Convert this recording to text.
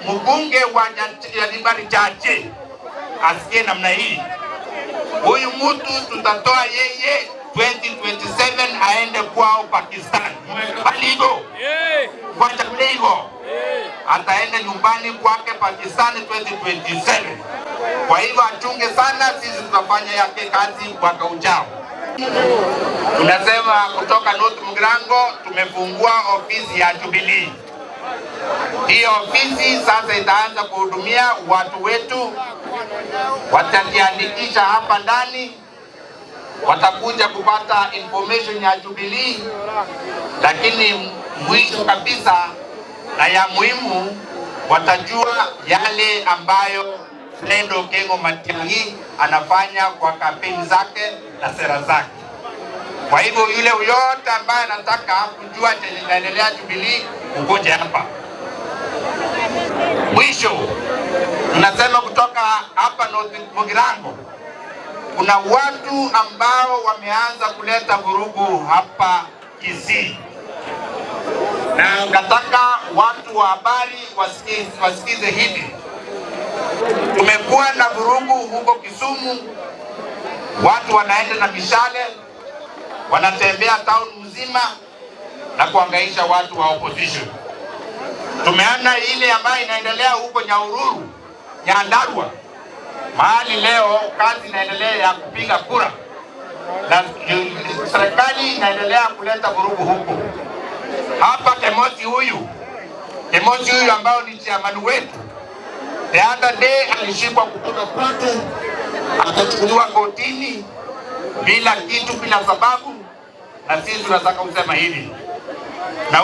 mbunge wa Nyaribari Chache asikie namna hii. Huyu mtu tutatoa yeye 2027 aende kwao Pakistan. Baligo. Kwa Chabligo. Ataenda nyumbani kwake Pakistan 2027. Kwa hivyo achunge sana, sisi tutafanya yake kazi mwaka ujao. Tunasema kutoka North Mugirango tumefungua ofisi ya Jubilee. Hii ofisi sasa itaanza kuhudumia watu wetu, watajiandikisha hapa ndani, watakuja kupata information ya Jubilee, lakini mwisho kabisa na ya muhimu watajua yale ambayo Fred Okengo Matiang'i anafanya kwa kampeni zake na sera zake. Kwa hivyo yule yote ambaye anataka kujua chenye kinaendelea Jubilee, ukuje hapa. Mwisho tunasema kutoka hapa North Mugirango kuna watu ambao wameanza kuleta vurugu hapa Kisii, na nataka watu wa habari wasikize hivi. Tumekuwa na vurugu huko Kisumu, watu wanaenda na mishale, wanatembea town mzima na kuhangaisha watu wa opposition. Tumeona ile ambayo inaendelea huko Nyahururu, Nyandarua, mahali leo kazi inaendelea ya kupiga kura, na serikali inaendelea kuleta vurugu huko. Hapa Kemosi huyu ambao ni chairman wetu, the other day alishikwa kutoka kwake, akachukuliwa kotini bila kitu, bila sababu, na sisi tunataka kusema hivi na